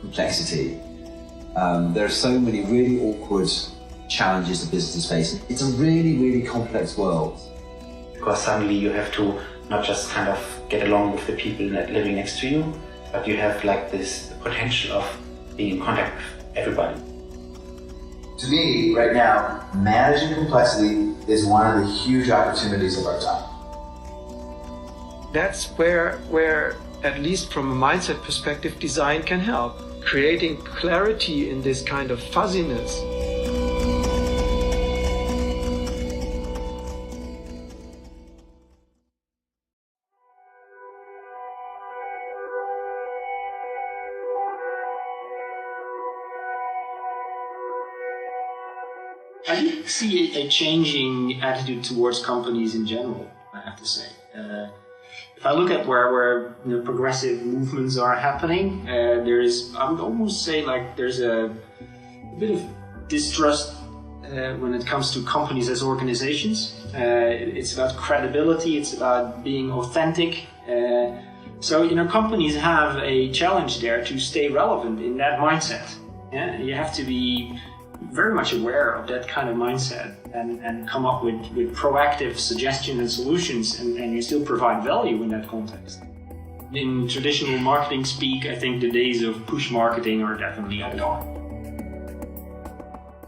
complexity. There are so many really awkward challenges the business is facing. It's a really, really complex world. Because suddenly you have to not just kind of get along with the people living next to you, but you have like this potential of being in contact with everybody. To me, right now, managing complexity is one of the huge opportunities of our time. That's where, at least from a mindset perspective, design can help. Creating clarity in this kind of fuzziness. I do see a changing attitude towards companies in general, I have to say. If I look at where progressive movements are happening, I would almost say like there's a bit of distrust when it comes to companies as organizations. It's about credibility, it's about being authentic. So companies have a challenge there to stay relevant in that mindset. Yeah? You have to be very much aware of that kind of mindset and come up with proactive suggestions and solutions, and you still provide value in that context. In traditional marketing speak, I think the days of push marketing are definitely gone.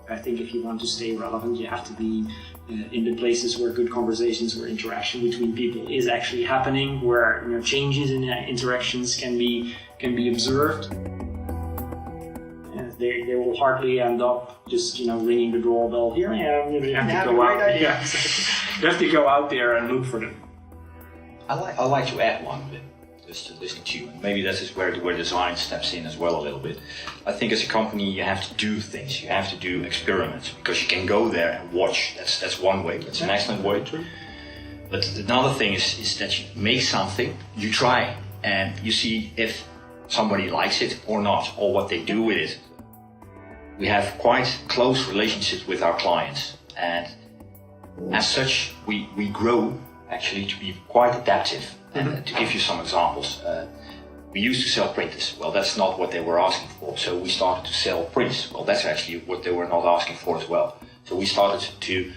I think if you want to stay relevant, you have to be in the places where good conversations, where interaction between people is actually happening, where changes in interactions can be observed. They will hardly end up just ringing the doorbell. Here I am. You have to go out. Yeah, you have to go out there and look for them. I like to add one bit, just to listen to you, and maybe this is where design steps in as well a little bit. I think as a company you have to do things, you have to do experiments, because you can go there and watch. That's one way. That's an excellent way. But another thing is that you make something, you try, and you see if somebody likes it or not, or what they do with it. We have quite close relationships with our clients, and as such we grow actually to be quite adaptive. And to give you some examples, we used to sell printers. Well, that's not what they were asking for, so we started to sell prints. Well, that's actually what they were not asking for as well. So we started to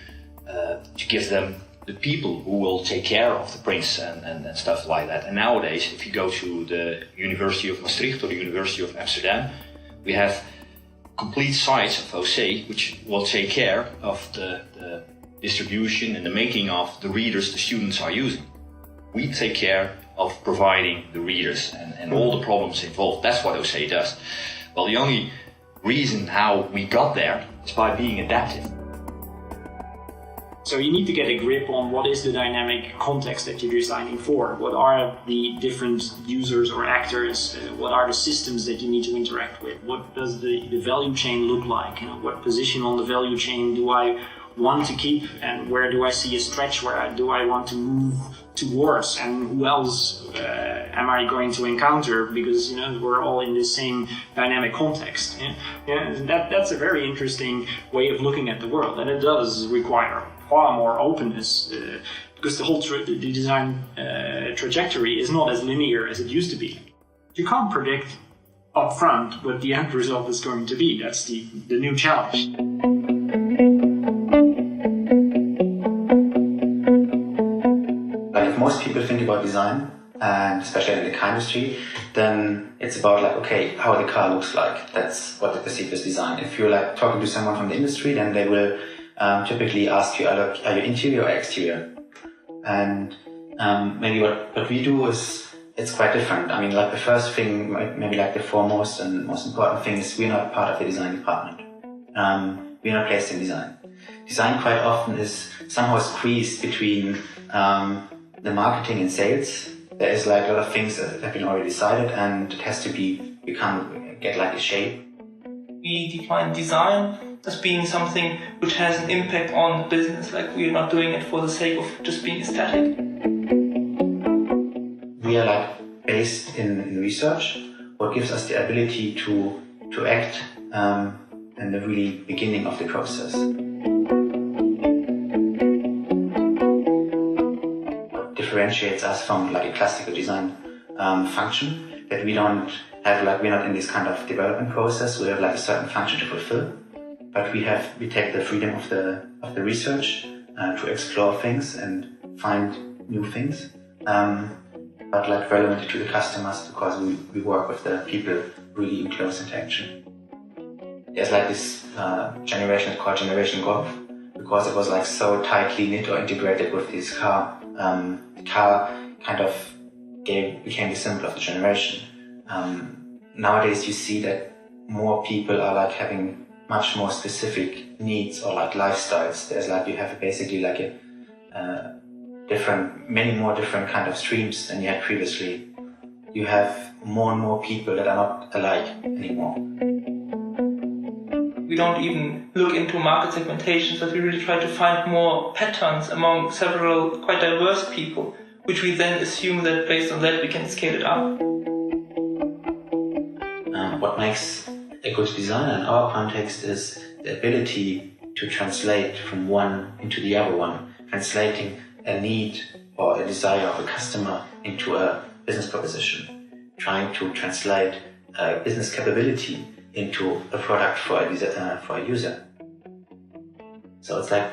give them the people who will take care of the prints and stuff like that. And nowadays, if you go to the University of Maastricht or the University of Amsterdam, we have complete sites of OC which will take care of the distribution and the making of the readers the students are using. We take care of providing the readers and all the problems involved. That's what OC does. Well, the only reason how we got there is by being adaptive. So you need to get a grip on what is the dynamic context that you're designing for. What are the different users or actors? What are the systems that you need to interact with? What does the value chain look like? What position on the value chain do I want to keep, and where do I see a stretch? Where do I want to move towards? And who else am I going to encounter? Because we're all in the same dynamic context. That's a very interesting way of looking at the world, and it does require far more openness, because the whole the design trajectory is not as linear as it used to be. You can't predict upfront what the end result is going to be. That's the new challenge. Like if most people think about design, and especially in the car industry, then it's about like, okay, how the car looks like. That's what they perceive as design. If you're like talking to someone from the industry, then they will typically ask you, are you interior or exterior? And maybe what we do is, it's quite different. I mean, like the first thing, maybe like the foremost and most important thing is we're not part of the design department. We're not placed in design. Design quite often is somehow squeezed between the marketing and sales. There is like a lot of things that have been already decided, and it has to get like a shape. We define design as being something which has an impact on the business, like we're not doing it for the sake of just being aesthetic. We are like based in research, what gives us the ability to act in the really beginning of the process. What differentiates us from like a classical design function, that we don't we're not in this kind of development process. We have like a certain function to fulfill, but we take the freedom of the research to explore things and find new things, but like relevant to the customers, because we work with the people really in close interaction. There's like this generation called Generation Golf, because it was like so tightly knit or integrated with this car. The car kind of became the symbol of the generation. Nowadays you see that more people are like having much more specific needs or like lifestyles. There's like, you have basically like many more different kind of streams than you had previously. You have more and more people that are not alike anymore. We don't even look into market segmentations, but we really try to find more patterns among several quite diverse people, which we then assume that based on that we can scale it up. What makes a good designer in our context is the ability to translate from one into the other one, translating a need or a desire of a customer into a business proposition, trying to translate a business capability into a product for a user. So it's like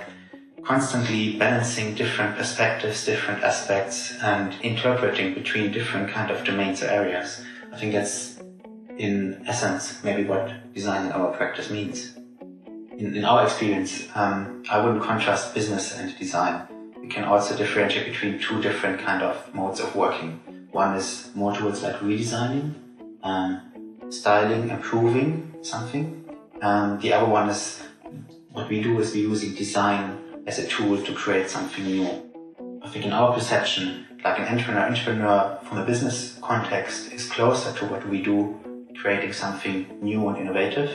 constantly balancing different perspectives, different aspects, and interpreting between different kind of domains or areas. I think that's in essence maybe what design in our practice means. In our experience, I wouldn't contrast business and design. We can also differentiate between two different kind of modes of working. One is more towards like redesigning, styling, improving something. The other one is, what we do is we're using design as a tool to create something new. I think in our perception, like an entrepreneur from a business context is closer to what we do, creating something new and innovative,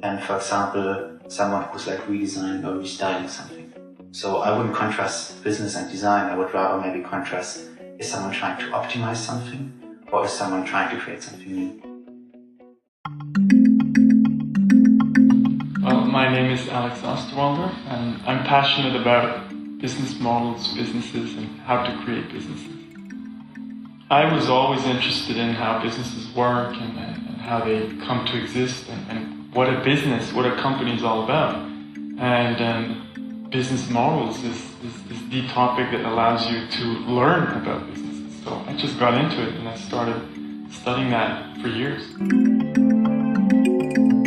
than, for example, someone who's like redesigning or restyling something. So I wouldn't contrast business and design. I would rather maybe contrast, is someone trying to optimize something, or is someone trying to create something new? Well, my name is Alex Osterwalder, and I'm passionate about business models, businesses, and how to create businesses. I was always interested in how businesses work and how they come to exist and what a company is all about. And business models is the topic that allows you to learn about businesses. So I just got into it and I started studying that for years.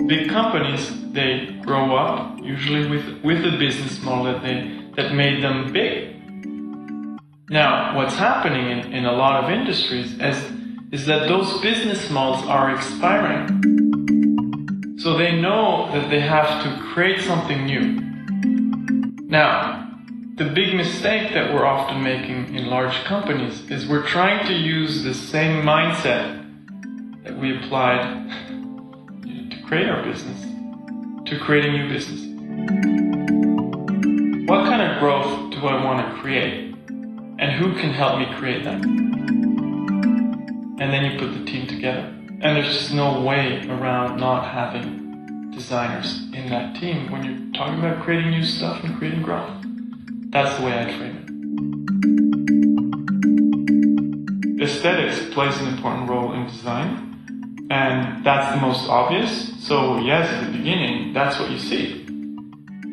Big companies, they grow up usually with a business model that made them big. Now, what's happening in a lot of industries is that those business models are expiring. So they know that they have to create something new. Now, the big mistake that we're often making in large companies is we're trying to use the same mindset that we applied to create our business, to create a new business. What kind of growth do I want to create? And who can help me create that? And then you put the team together. And there's just no way around not having designers in that team when you're talking about creating new stuff and creating growth. That's the way I frame it. Aesthetics plays an important role in design, and that's the most obvious. So yes, at the beginning, that's what you see.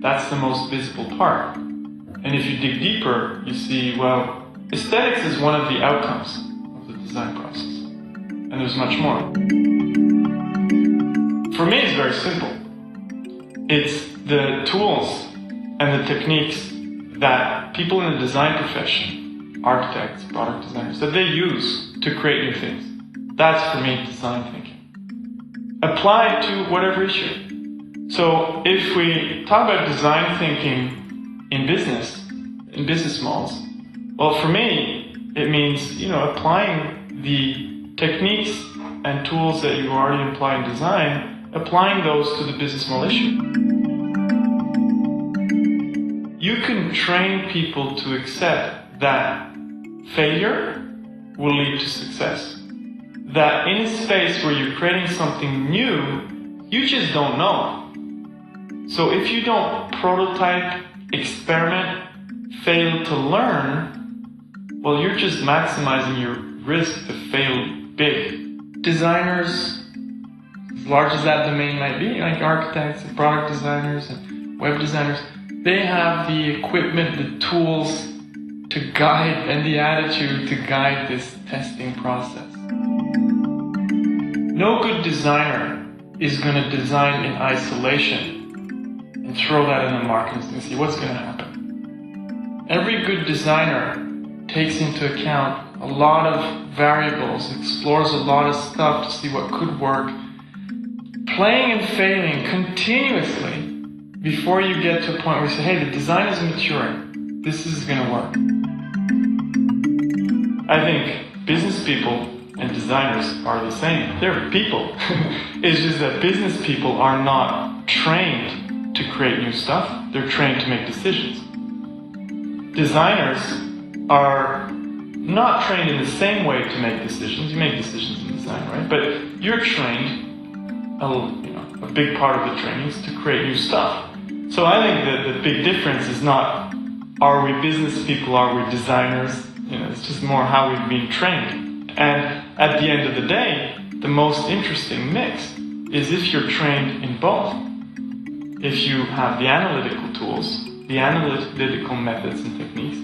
That's the most visible part. And if you dig deeper, you see, well, aesthetics is one of the outcomes of the design process. And there's much more. For me, it's very simple. It's the tools and the techniques that people in the design profession, architects, product designers, that they use to create new things. That's, for me, design thinking. Applied to whatever issue. So if we talk about design thinking in business models, well, for me, it means, applying the techniques and tools that you already apply in design, applying those to the business model issue. You can train people to accept that failure will lead to success. That in a space where you're creating something new, you just don't know. So if you don't prototype, experiment, fail to learn, well, you're just maximizing your risk to fail big. designers, as large as that domain might be, like architects and product designers and web designers, they have the equipment, the tools to guide, and the attitude to guide this testing process. No good designer is going to design in isolation and throw that in the market and see what's going to happen. Every good designer takes into account a lot of variables, explores a lot of stuff to see what could work, playing and failing continuously before you get to a point where you say, hey, the design is maturing, this is going to work. I think business people and designers are the same. They're people. It's just that business people are not trained to create new stuff, they're trained to make decisions. Designers are not trained in the same way to make decisions. You make decisions in design, right? But you're trained, a big part of the training is to create new stuff. So I think that the big difference is not, are we business people, are we designers? It's just more how we've been trained. And at the end of the day, the most interesting mix is if you're trained in both. If you have the analytical tools, the analytical methods and techniques,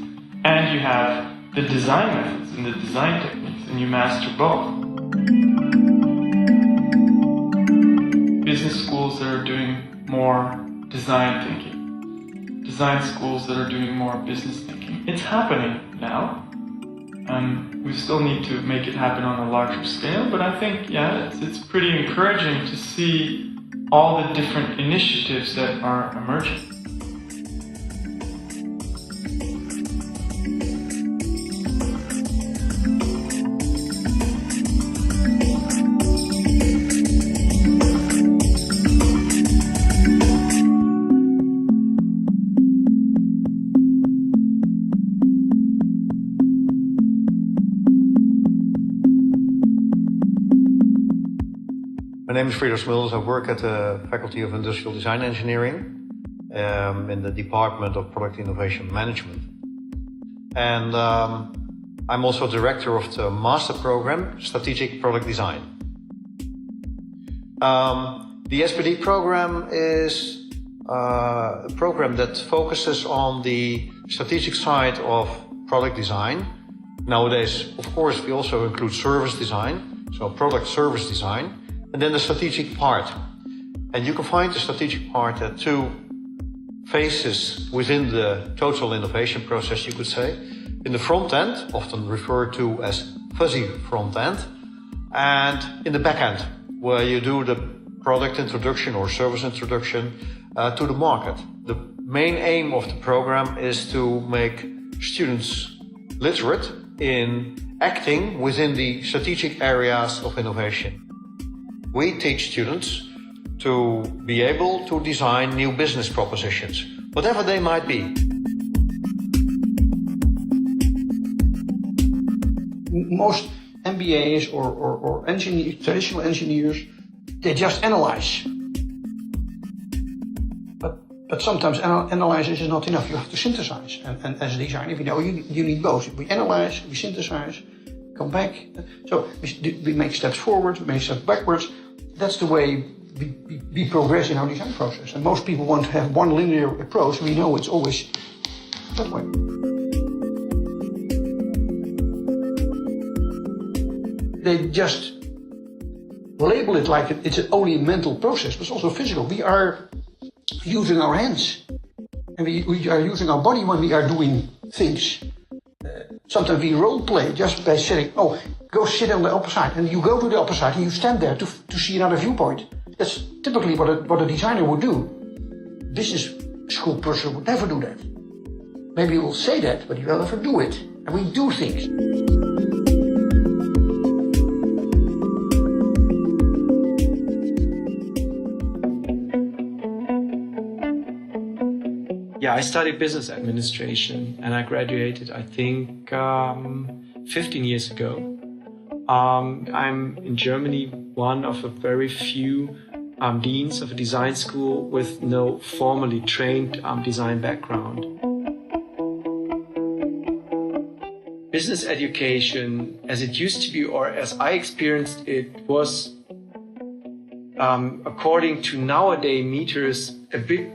and you have the design methods and the design techniques, and you master both. Business schools that are doing more design thinking, design schools that are doing more business thinking. It's happening now. We still need to make it happen on a larger scale, but I think, it's pretty encouraging to see all the different initiatives that are emerging. My name is Frieder Smulders. I work at the Faculty of Industrial Design Engineering in the Department of Product Innovation Management. And I'm also director of the master program, Strategic Product Design. The SPD program is a program that focuses on the strategic side of product design. Nowadays, of course, we also include service design, so product service design. And then the strategic part. And you can find the strategic part at two phases within the total innovation process, you could say. In the front end, often referred to as fuzzy front end, and in the back end, where you do the product introduction or service introduction to the market. The main aim of the program is to make students literate in acting within the strategic areas of innovation. We teach students to be able to design new business propositions, whatever they might be. Most MBAs or traditional engineers, they just analyze. But sometimes analysis is not enough. You have to synthesize. And as a designer, you need both. We analyze, we synthesize, come back. So we make steps forward, we make steps backwards. That's the way we progress in our design process. And most people want to have one linear approach. We know it's always that way. They just label it like it's only a mental process, but it's also physical. We are using our hands. And we are using our body when we are doing things. Sometimes we role play just by saying, oh, go sit on the upper side. And you go to the upper side and you stand there to see another viewpoint. That's typically what a designer would do. Business school person would never do that. Maybe he will say that, but he will never do it. And we do things. Yeah, I studied business administration and I graduated, I think, 15 years ago. I'm in Germany one of a very few deans of a design school with no formally trained design background. business education as it used to be, or as I experienced it, was, according to nowadays meters, a bit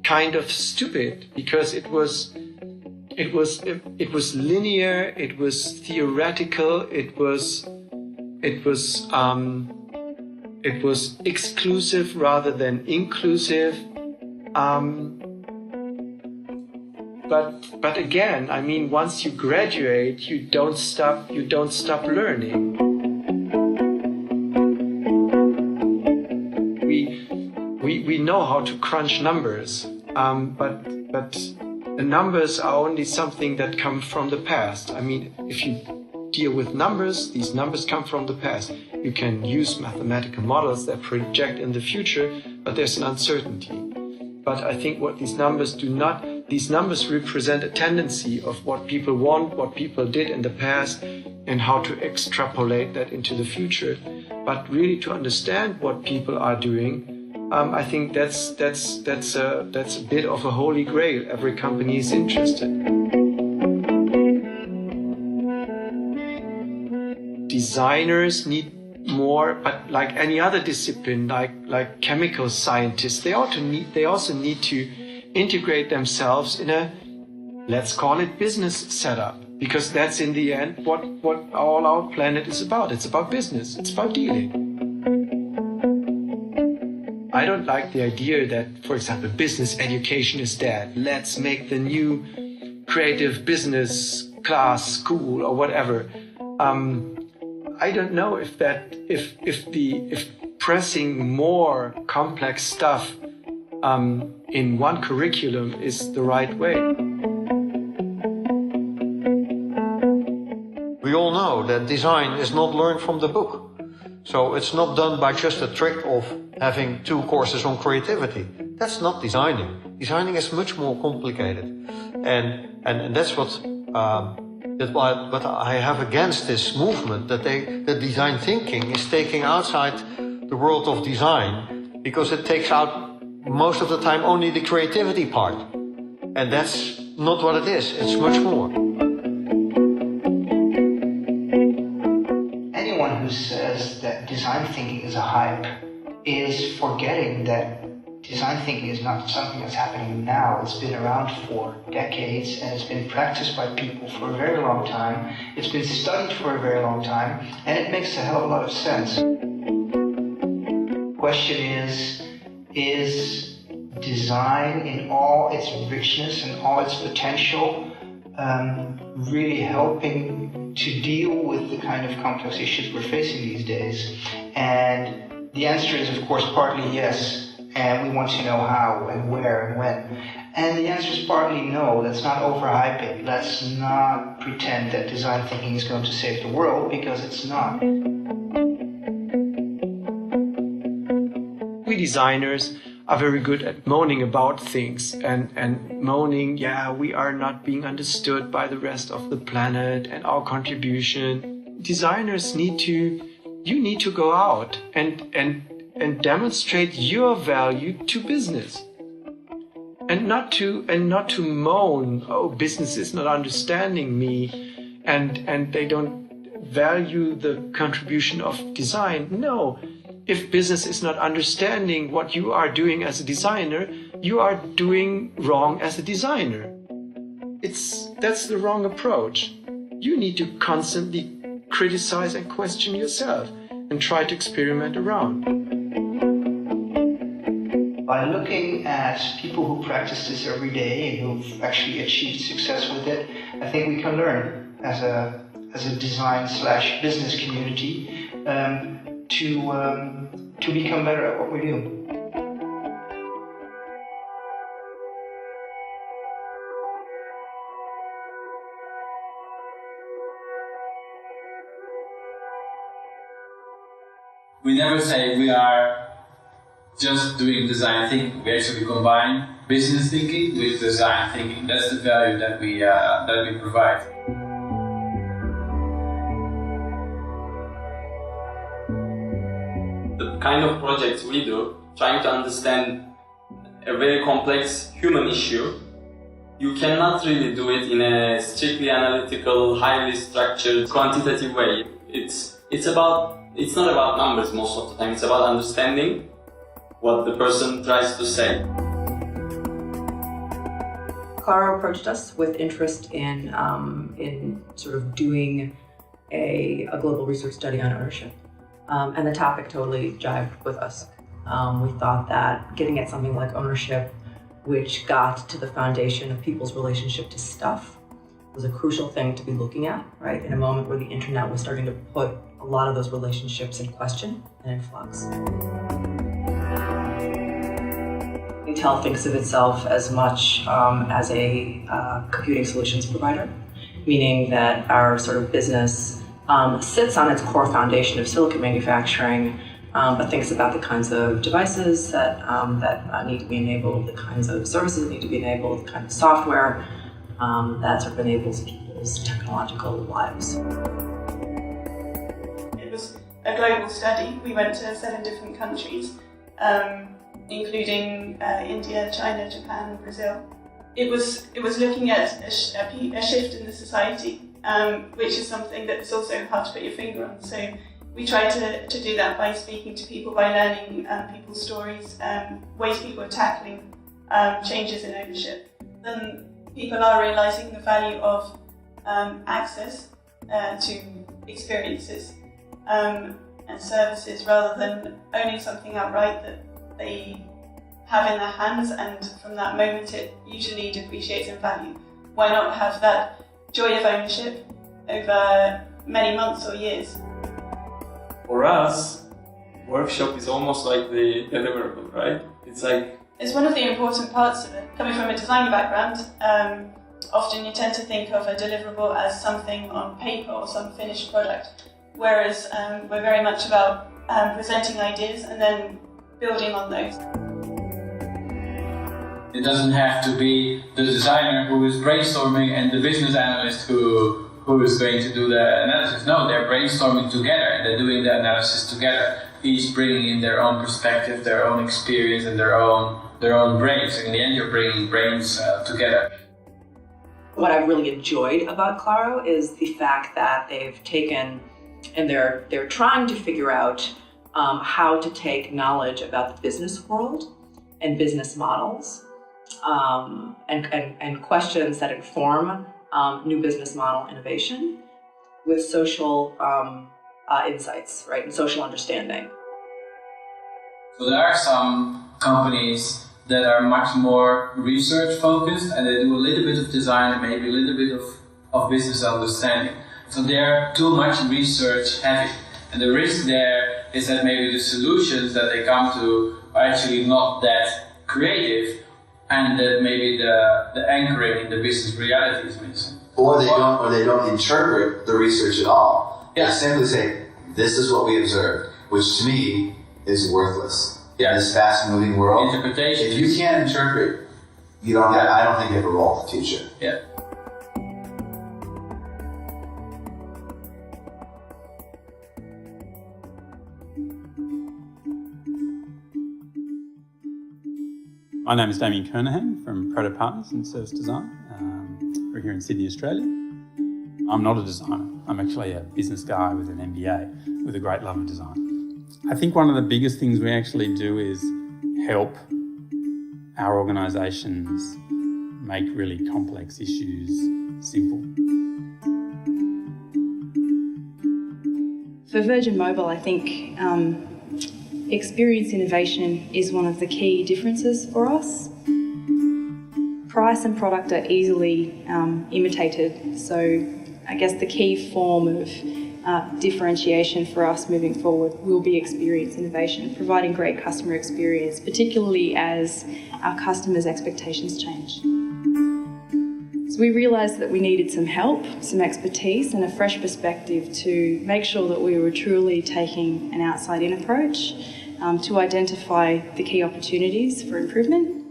kind of stupid, because it was linear, it was theoretical, it was exclusive rather than inclusive. But again, I mean, once you graduate, you don't stop learning. We know how to crunch numbers, but the numbers are only something that come from the past. I mean, if you deal with numbers, these numbers come from the past. You can use mathematical models that project in the future, but there's an uncertainty. But I think what these numbers do not, these numbers represent a tendency of what people want, what people did in the past, and how to extrapolate that into the future. But really to understand what people are doing, I think that's a bit of a holy grail. Every company is interested. Designers need more, but like any other discipline, like chemical scientists, they also need to integrate themselves in a, let's call it, business setup, because that's in the end what all our planet is about. It's about business. It's about dealing. I don't like the idea that, for example, business education is dead. Let's make the new creative business class, school, or whatever. I don't know if pressing more complex stuff in one curriculum is the right way. We all know that design is not learned from the book. So it's not done by just a trick of having 2 courses on creativity. That's not designing. Designing is much more complicated. And that's what I have against this movement, that design thinking is taking outside the world of design, because it takes out most of the time only the creativity part. And that's not what it is. It's much more. Anyone who says that design thinking is a hype is forgetting that design thinking is not something that's happening now. It's been around for decades, and it's been practiced by people for a very long time. It's been studied for a very long time, and it makes a hell of a lot of sense. The question is design in all its richness and all its potential really helping to deal with the kind of complex issues we're facing these days? And the answer is, of course, partly yes. And we want to know how and where and when. And the answer is partly no. Let's not overhype it. Let's not pretend that design thinking is going to save the world, because it's not. We designers are very good at moaning about things and moaning, yeah, we are not being understood by the rest of the planet and our contribution. Designers need to go out and demonstrate your value to business, and not to moan, oh, business is not understanding me, and they don't value the contribution of design. No, if business is not understanding what you are doing as a designer, you are doing wrong as a designer. That's the wrong approach. You need to constantly criticize and question yourself and try to experiment around. By looking at people who practice this every day and who've actually achieved success with it, I think we can learn as a design/business community to become better at what we do. We never say we are just doing design thinking. We actually combine business thinking with design thinking. That's the value that we provide. The kind of projects we do, trying to understand a very complex human issue You cannot really do it in a strictly analytical, highly structured, quantitative way. It's not about numbers most of the time, it's about understanding what the person tries to say. CRIE approached us with interest in sort of doing a global research study on ownership. And the topic totally jived with us. We thought that getting at something like ownership, which got to the foundation of people's relationship to stuff, was a crucial thing to be looking at, right? In a moment where the internet was starting to put a lot of those relationships in question and in flux. Intel thinks of itself as much as a computing solutions provider, meaning that our sort of business sits on its core foundation of silicon manufacturing, but thinks about the kinds of devices that need to be enabled, the kinds of services that need to be enabled, the kind of software that sort of enables people's technological lives. It was a global study. We went to 7 different countries, including India, China, Japan, Brazil. It was looking at a shift in the society, which is something that's also hard to put your finger on. So we try to do that by speaking to people, by learning people's stories, ways people are tackling changes in ownership. Then people are realising the value of access to experiences and services rather than owning something outright that they have in their hands, and from that moment it usually depreciates in value. Why not have that joy of ownership over many months or years? For us, workshop is almost like the deliverable, right? It's one of the important parts of it. Coming from a design background, often you tend to think of a deliverable as something on paper or some finished product, whereas we're very much about presenting ideas and then building on those. It doesn't have to be the designer who is brainstorming and the business analyst who is going to do the analysis. No, they're brainstorming together and they're doing the analysis together, each bringing in their own perspective, their own experience and their own brains. In the end, you're bringing brains together. What I've really enjoyed about CRIE is the fact that they've taken and they're trying to figure out how to take knowledge about the business world and business models and questions that inform new business model innovation with social insights, right, and social understanding. So there are some companies that are much more research focused and they do a little bit of design and maybe a little bit of business understanding. So they're too much research heavy. And the risk there is that maybe the solutions that they come to are actually not that creative, and that maybe the anchoring in the business reality is missing. Or they don't interpret the research at all. Yeah. They simply say, this is what we observed, which to me is worthless. Yeah. In this fast-moving world, Interpretation. if you can't interpret, you don't have, I don't think you have a role in the future. Yeah. My name is Damien Kernahan from Proto Partners in Service Design. We're here in Sydney, Australia. I'm not a designer. I'm actually a business guy with an MBA with a great love of design. I think one of the biggest things we actually do is help our organisations make really complex issues simple. For Virgin Mobile, I think experience innovation is one of the key differences for us. Price and product are easily imitated, so I guess the key form of differentiation for us moving forward will be experience innovation, providing great customer experience, particularly as our customers' expectations change. So we realised that we needed some help, some expertise and a fresh perspective to make sure that we were truly taking an outside-in approach to identify the key opportunities for improvement.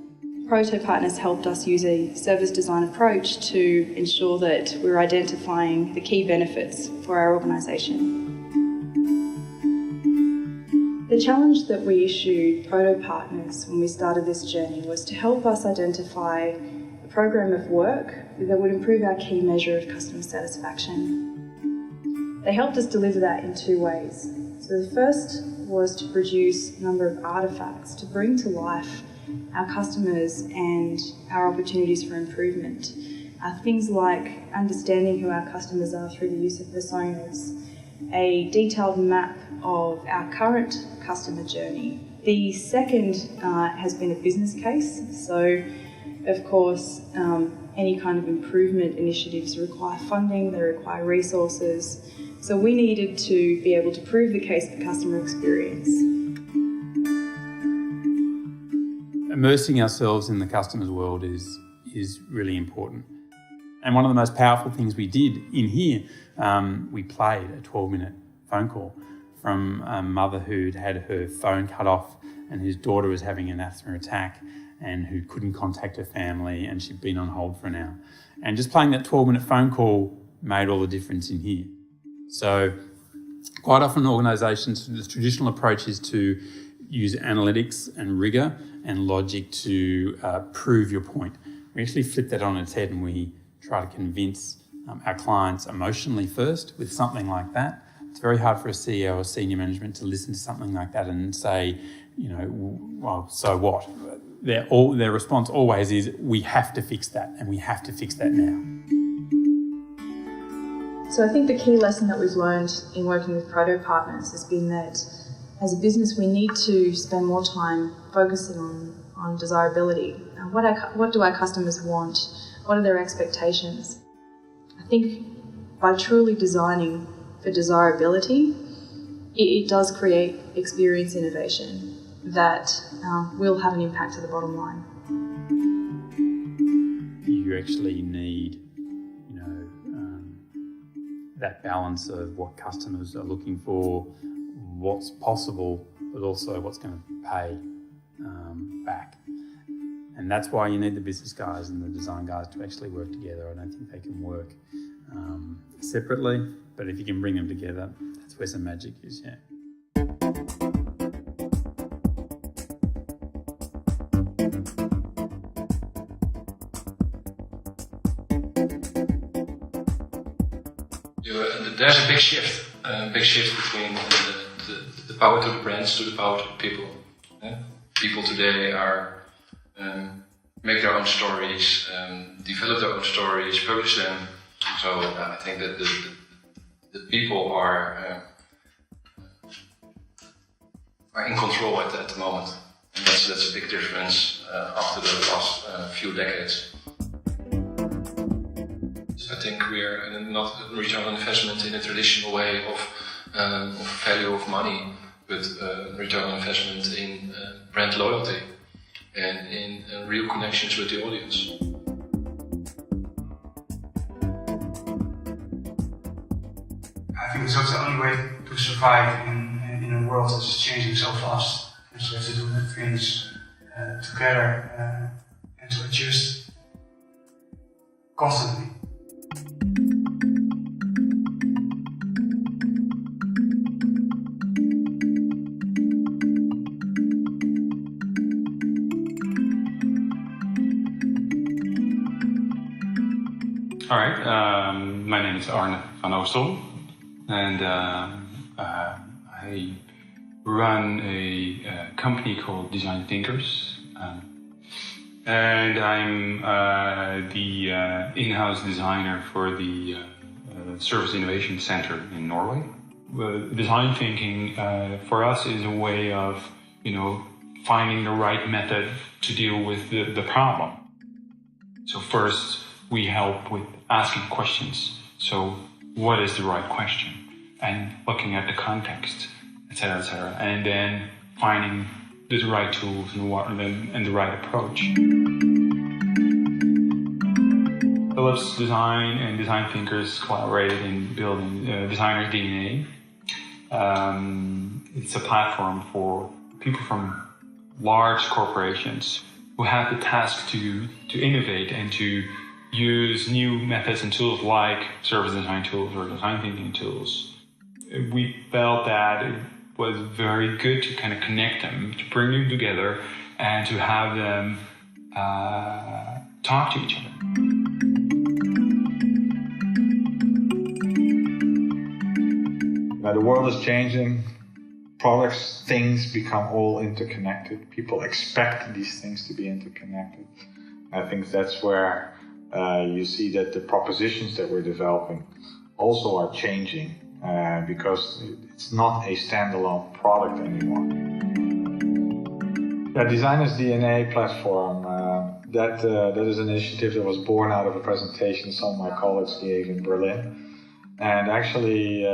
Proto Partners helped us use a service design approach to ensure that we're identifying the key benefits for our organisation. The challenge that we issued Proto Partners when we started this journey was to help us identify a program of work that would improve our key measure of customer satisfaction. They helped us deliver that in two ways. So the first was to produce a number of artefacts to bring to life our customers and our opportunities for improvement. Things like understanding who our customers are through the use of personas, a detailed map of our current customer journey. The second has been a business case. So, of course, any kind of improvement initiatives require funding, they require resources. So we needed to be able to prove the case for customer experience. Immersing ourselves in the customer's world is really important. And one of the most powerful things we did in here, we played a 12-minute phone call from a mother who'd had her phone cut off and whose daughter was having an asthma attack and who couldn't contact her family, and she'd been on hold for an hour. And just playing that 12-minute phone call made all the difference in here. So quite often organisations, the traditional approach is to use analytics and rigour and logic to prove your point. We actually flip that on its head and we try to convince our clients emotionally first with something like that. It's very hard for a CEO or senior management to listen to something like that and say, you know, well, so what? Their response always is, we have to fix that, and we have to fix that now. So I think the key lesson that we've learned in working with Proto Partners has been that as a business we need to spend more time focusing on desirability. What do our customers want? What are their expectations? I think by truly designing for desirability, it does create experience innovation that will have an impact to the bottom line. You actually need, that balance of what customers are looking for, what's possible, but also what's going to pay back. And that's why you need the business guys and the design guys to actually work together. I don't think they can work separately, but if you can bring them together, that's where some magic is, yeah. There's a big shift between the power to the brands to the power to the people. People today are make their own stories, develop their own stories, publish them. So I think that the people are in control at the moment, and that's a big difference after the last few decades. I think we're not return on investment in a traditional way of value of money, but return on investment in brand loyalty and in real connections with the audience. I think it's also the only way to survive in a world that's changing so fast. And so we have to do things together and to adjust constantly. All right, my name is Arne van Oostel, and I run a company called Design Thinkers, and I'm the in-house designer for the Service Innovation Center in Norway. Design thinking for us is a way of, finding the right method to deal with the problem. So first, we help with asking questions. So what is the right question? And looking at the context, etc., etc. And then finding the right tools and the right approach. Philips Design and Design Thinkers collaborated in building Designer's DNA. It's a platform for people from large corporations who have the task to innovate and to use new methods and tools like service design tools or design thinking tools. We felt that it was very good to kind of connect them, to bring them together and to have them talk to each other. Now, the world is changing. Products, things become all interconnected. People expect these things to be interconnected. I think that's where you see that the propositions that we're developing also are changing because it's not a standalone product anymore. The Designer's DNA platform, that is an initiative that was born out of a presentation some of my colleagues gave in Berlin. And actually,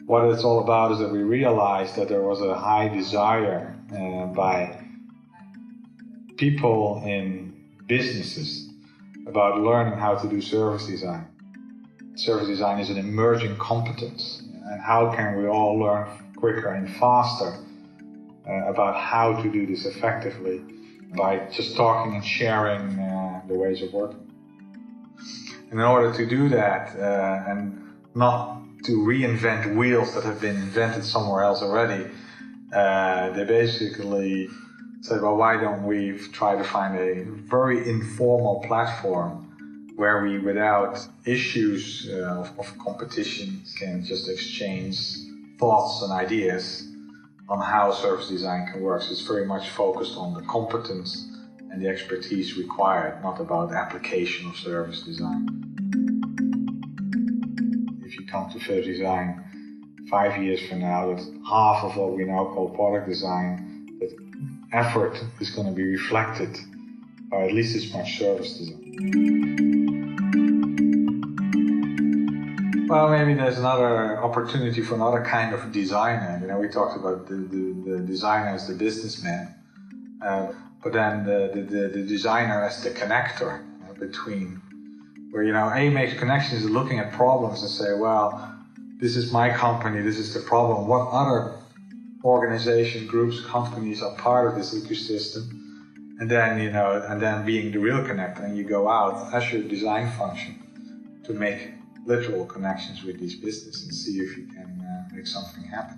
what it's all about is that we realized that there was a high desire by people in businesses about learning how to do service design. Service design is an emerging competence, and how can we all learn quicker and faster about how to do this effectively by just talking and sharing the ways of working. And in order to do that and not to reinvent wheels that have been invented somewhere else already, they basically said, well, why don't we try to find a very informal platform where we, without issues of competition, can just exchange thoughts and ideas on how service design can work. So it's very much focused on the competence and the expertise required, not about the application of service design. If you come to service design 5 years from now, that's half of what we now call product design, that effort is going to be reflected by at least as much service design. Well, maybe there's another opportunity for another kind of designer. You know, we talked about the designer as the businessman, but then the designer as the connector between, where, you know, A makes connections, looking at problems and say, well, this is my company, this is the problem. What other organization, groups, companies are part of this ecosystem? And then, you know, and then being the real connector, and you go out as your design function to make literal connections with these businesses and see if you can make something happen.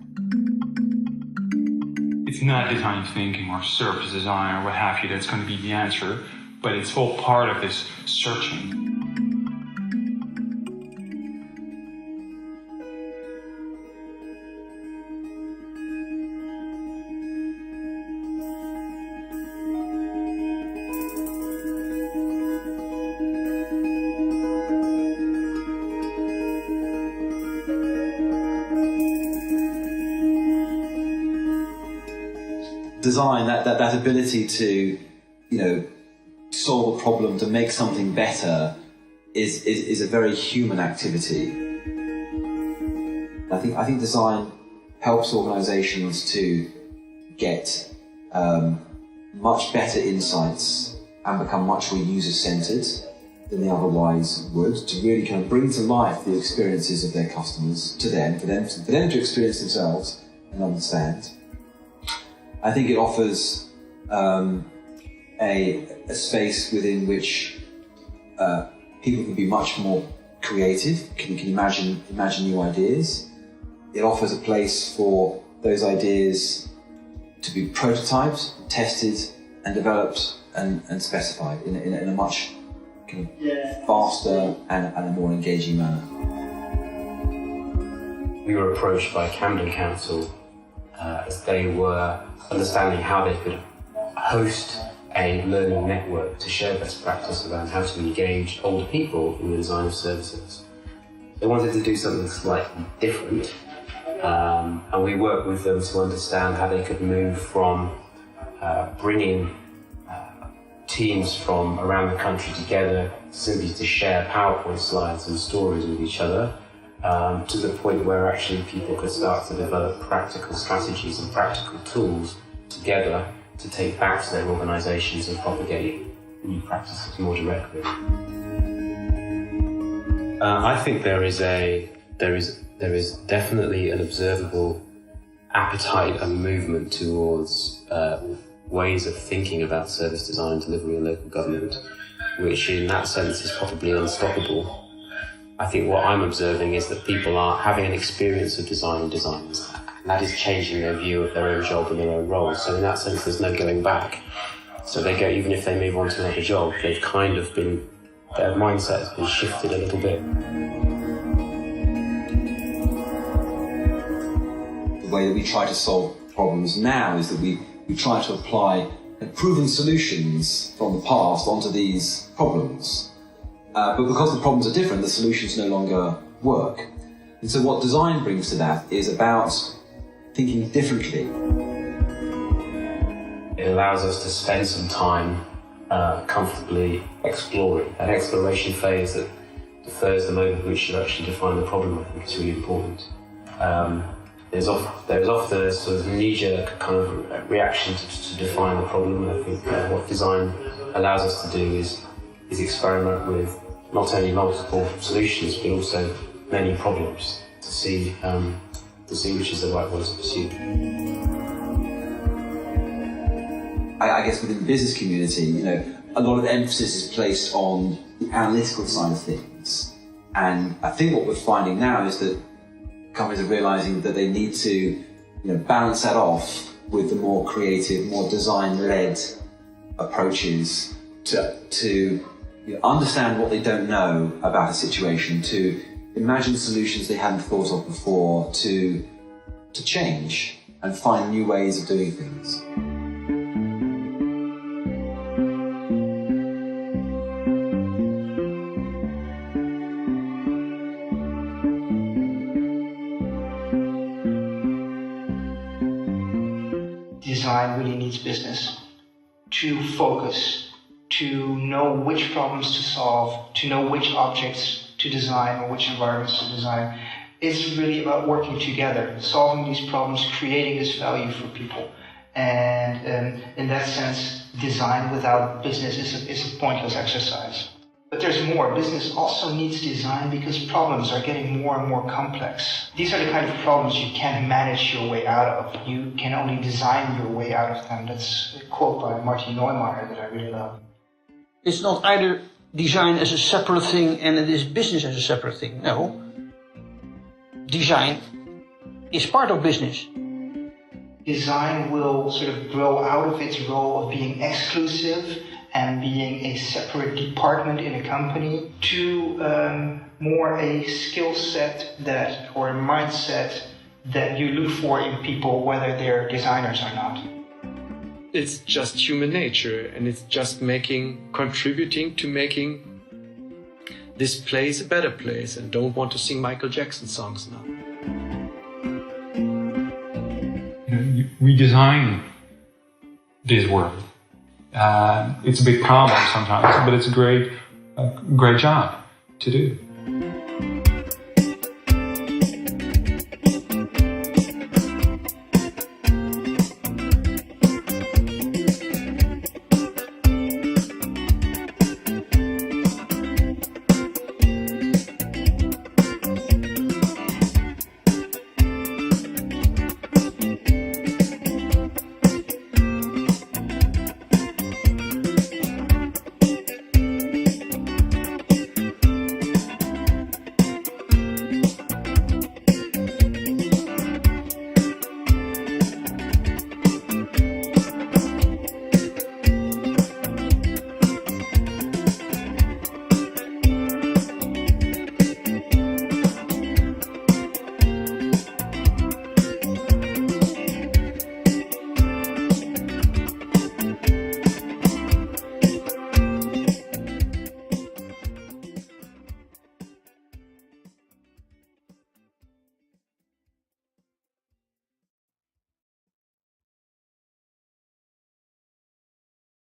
It's not design thinking or service design or what have you that's going to be the answer, but it's all part of this searching. Design, that ability to, you know, solve a problem, to make something better, is a very human activity. I think design helps organisations to get much better insights and become much more user-centred than they otherwise would, to really kind of bring to life the experiences of their customers to them, for them to experience themselves and understand. I think it offers a space within which people can be much more creative, can imagine new ideas. It offers a place for those ideas to be prototyped, tested, and developed and specified in a much kind of faster and a more engaging manner. We were approached by Camden Council as they were understanding how they could host a learning network to share best practice around how to engage older people in the design of services. They wanted to do something slightly different, and we worked with them to understand how they could move from bringing teams from around the country together simply to share PowerPoint slides and stories with each other, to the point where actually people could start to develop practical strategies and practical tools together to take back to their organisations and propagate new practices more directly. I think there is definitely an observable appetite and movement towards ways of thinking about service design delivery in local government, which in that sense is probably unstoppable. I think what I'm observing is that people are having an experience of design and designers, and that is changing their view of their own job and their own role. So in that sense, there's no going back. So they go, even if they move on to another job, they've kind of been, their mindset has been shifted a little bit. The way that we try to solve problems now is that we try to apply proven solutions from the past onto these problems. But because the problems are different, the solutions no longer work. And so what design brings to that is about thinking differently. It allows us to spend some time comfortably exploring. That exploration phase that defers the moment at which you actually define the problem, I think is really important. There's often a sort of knee-jerk kind of reaction to define the problem, and I think what design allows us to do is experiment with not only multiple solutions but also many problems to see which is the right one to pursue. I guess within the business community, a lot of emphasis is placed on the analytical side of things. And I think what we're finding now is that companies are realizing that they need to balance that off with the more creative, more design-led approaches to understand what they don't know about a situation, to imagine solutions they hadn't thought of before, to change and find new ways of doing things. Design really needs business to focus, to know which problems to solve, to know which objects to design or which environments to design. It's really about working together, solving these problems, creating this value for people. And in that sense, design without business is a pointless exercise. But there's more. Business also needs design because problems are getting more and more complex. These are the kind of problems you can't manage your way out of. You can only design your way out of them. That's a quote by Martin Neumeyer that I really love. It's not either design as a separate thing and it is business as a separate thing. No. Design is part of business. Design will sort of grow out of its role of being exclusive and being a separate department in a company to more a skill set or a mindset that you look for in people, whether they're designers or not. It's just human nature, and it's just contributing to making this place a better place, and don't want to sing Michael Jackson songs now. We design this world. It's a big problem sometimes, but it's a great job to do.